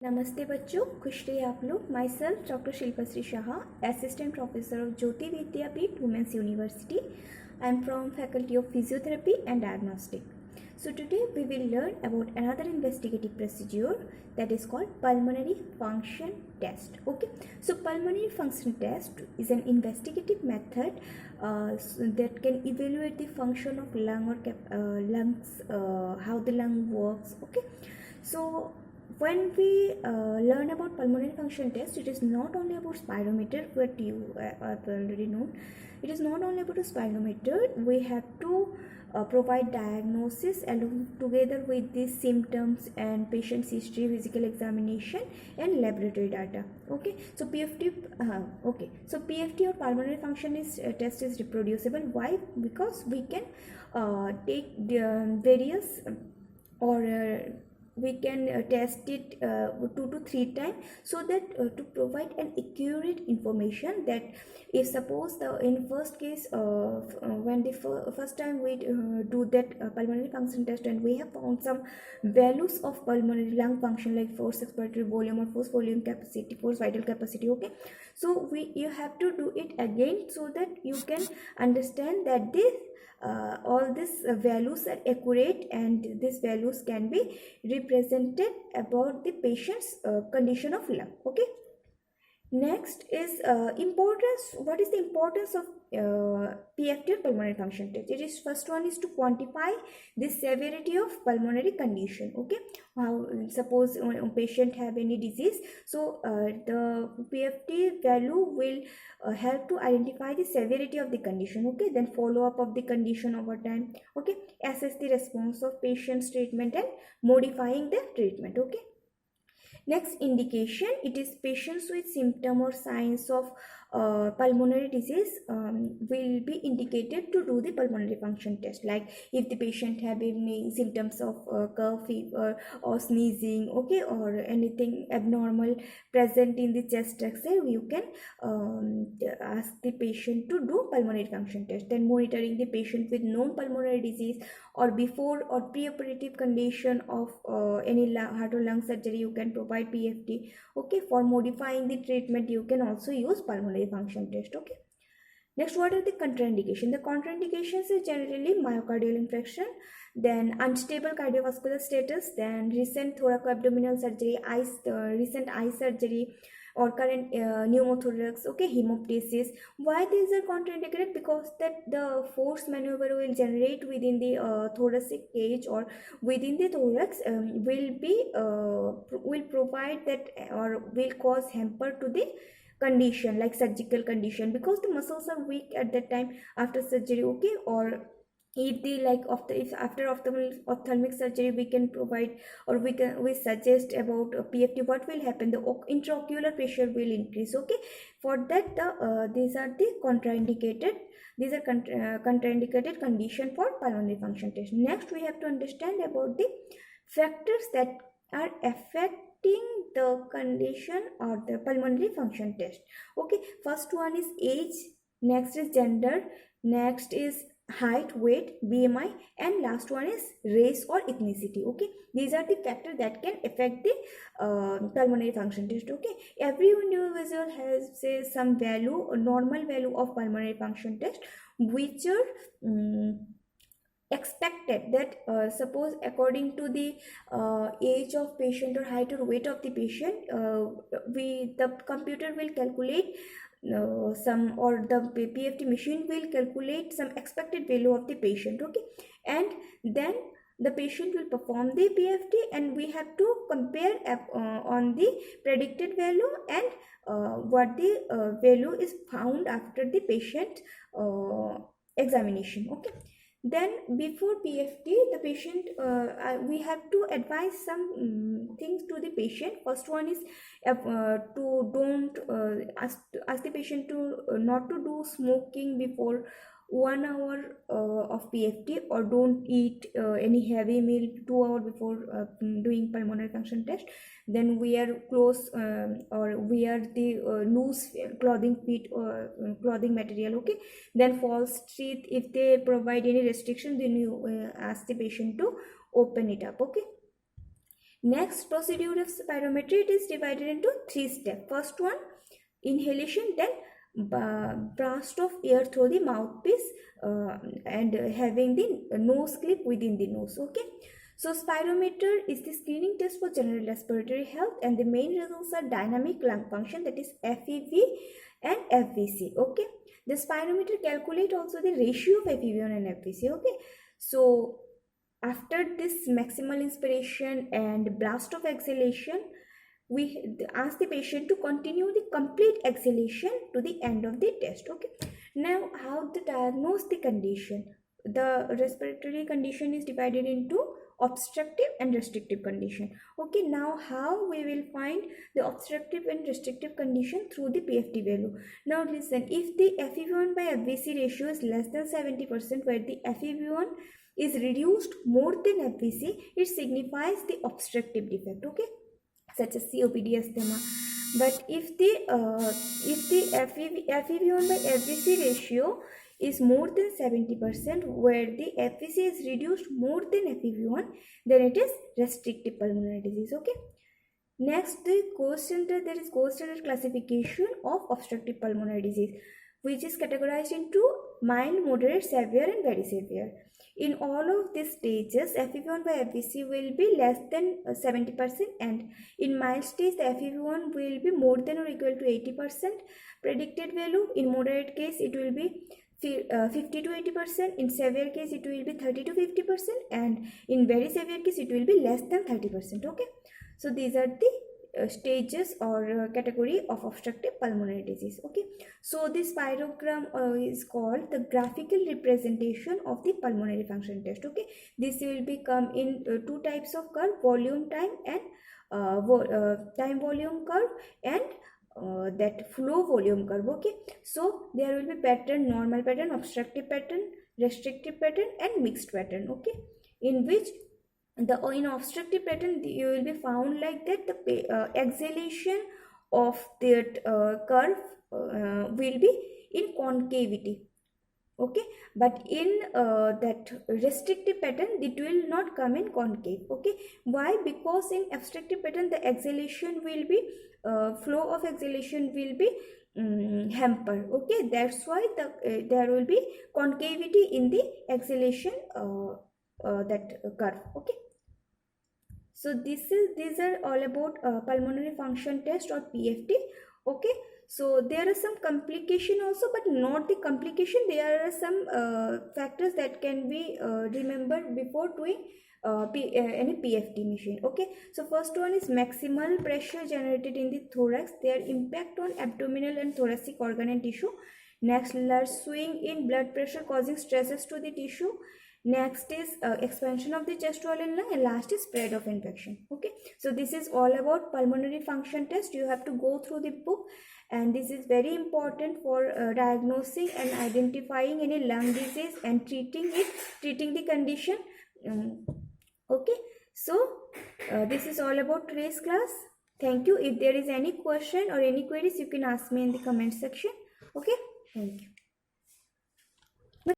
नमस्ते बच्चों, खुश रहिए आप लोग। Myself doctor Shilpashree Shah, assistant professor of Jyoti Vidyapeeth women's university. I am from faculty of physiotherapy and diagnostic. So today we will learn about another investigative procedure that is called pulmonary function test. Okay, so pulmonary function test is an investigative method that can evaluate the function of lung or lungs, how the lung works. Okay, so when we learn about pulmonary function test, it is not only about spirometer, what you have already known. It is not only about a spirometer. We have to provide diagnosis along together with the symptoms and patient's history, physical examination and laboratory data. Okay, so PFT or pulmonary function test is reproducible. Why? Because we can take the various or we can test it 2 to 3 times, so that to provide an accurate information that if suppose in first case when the first time we do that pulmonary function test and we have found some values of pulmonary lung function like forced expiratory volume or forced volume capacity, forced vital capacity. Okay, so you have to do it again so that you can understand that this all these values are accurate and these values can be represented about the patient's condition of lung. Okay, next is importance. What is the importance of PFT or pulmonary function test? It is first one is to quantify the severity of pulmonary condition. Okay, how suppose a patient have any disease, so the PFT value will help to identify the severity of the condition. Okay, then follow up of the condition over time. Okay, assess the response of patient's treatment and modifying the treatment. Okay, next indication, it is patients with symptom or signs of pulmonary disease will be indicated to do the pulmonary function test. Like if the patient have any symptoms of cough, fever or sneezing, okay, or anything abnormal present in the chest x-ray, you can ask the patient to do pulmonary function test. Then monitoring the patient with known pulmonary disease or before or pre-operative condition of any heart or lung surgery, you can provide PFT. Okay, for modifying the treatment you can also use pulmonary function test. Okay, next, what are the contraindications? The contraindications is generally myocardial infarction, then unstable cardiovascular status, then recent thoracoabdominal surgery, recent eye surgery, or current pneumothorax. Okay, hemoptysis. Why these are contraindicated? Because that the force maneuver will generate within the thoracic cage or within the thorax will provide that or will cause hamper to the condition, like surgical condition, because the muscles are weak at that time after surgery. Okay, or if the like of the if after ophthalmic surgery we can provide or we suggest about PFT, what will happen? The intraocular pressure will increase. Okay, for that these are the contraindicated. These are contraindicated condition for pulmonary function test. Next, we have to understand about the factors that are affecting the condition or the pulmonary function test. Okay, first one is age, next is gender, next is height, weight, BMI, and last one is race or ethnicity. Okay, these are the factors that can affect the pulmonary function test. Okay, every individual has say some value, a normal value of pulmonary function test, which are expected that suppose according to the age of patient or height or weight of the patient, the computer will calculate some, or the PFT machine will calculate some expected value of the patient. Okay, and then the patient will perform the PFT and we have to compare on the predicted value and what the value is found after the patient examination. Okay, then before PFT, the patient we have to advise some things to the patient. First one is to don't ask the patient to not to do smoking before 1 hour of PFT, or don't eat any heavy meal 2 hours before doing pulmonary function test. Then wear clothes or wear the loose clothing fit or clothing material. Okay, then false teeth, if they provide any restriction, then you ask the patient to open it up. Okay, Next procedure of spirometry, it is divided into 3 steps. First one, inhalation, then blast of air through the mouthpiece and having the nose clip within the nose. Okay, so spirometer is the screening test for general respiratory health, and the main results are dynamic lung function, that is FEV and FVC. Okay, the spirometer calculate also the ratio of FEV1 and FVC. Okay, so after this maximal inspiration and blast of exhalation, we ask the patient to continue the complete exhalation to the end of the test. Okay, now how to diagnose the condition? The respiratory condition is divided into obstructive and restrictive condition. Okay, now how we will find the obstructive and restrictive condition? Through the PFT value. Now listen, if the FEV1 by FVC ratio is less than 70%, where the FEV1 is reduced more than FVC, it signifies the obstructive defect, okay, such as COPD, asthma. But if the FEV1 by FVC ratio is more than 70%, where the FVC is reduced more than FEV1, then it is restrictive pulmonary disease. Okay. Next, there is gold standard classification of obstructive pulmonary disease, which is categorized into mild, moderate, severe, and very severe. In all of these stages, FEV1 by FVC will be less than 70%, and in mild stage, the FEV1 will be more than or equal to 80% predicted value. In moderate case, it will be 50 to 80%. In severe case, it will be 30 to 50%, and in very severe case, it will be less than 30%. Okay, so these are the stages or category of obstructive pulmonary disease. Okay, so this spirogram is called the graphical representation of the pulmonary function test. Okay, this will become in two types of curve: volume time and time volume curve, and that flow volume curve. Okay, so there will be pattern: normal pattern, obstructive pattern, restrictive pattern, and mixed pattern. Okay, in which in obstructive pattern you will be found like that the exhalation of that curve will be in concavity. Okay, but in that restrictive pattern it will not come in concave. Okay, why? Because in obstructive pattern the exhalation will be flow of exhalation will be hampered. Okay, that's why there will be concavity in the exhalation that curve. Okay, so these are all about pulmonary function test or PFT. Okay, so there are some complication also, but not the complication. There are some factors that can be remembered before doing any PFT machine. Okay, so first one is maximal pressure generated in the thorax, their impact on abdominal and thoracic organ and tissue. Next, large swing in blood pressure causing stresses to the tissue. Next is expansion of the chest wall and lung, and last is spread of infection. Okay, so this is all about pulmonary function test. You have to go through the book, and this is very important for diagnosing and identifying any lung disease and treating the condition. Okay, so this is all about today's class. Thank you. If there is any question or any queries, you can ask me in the comment section. Okay, thank you.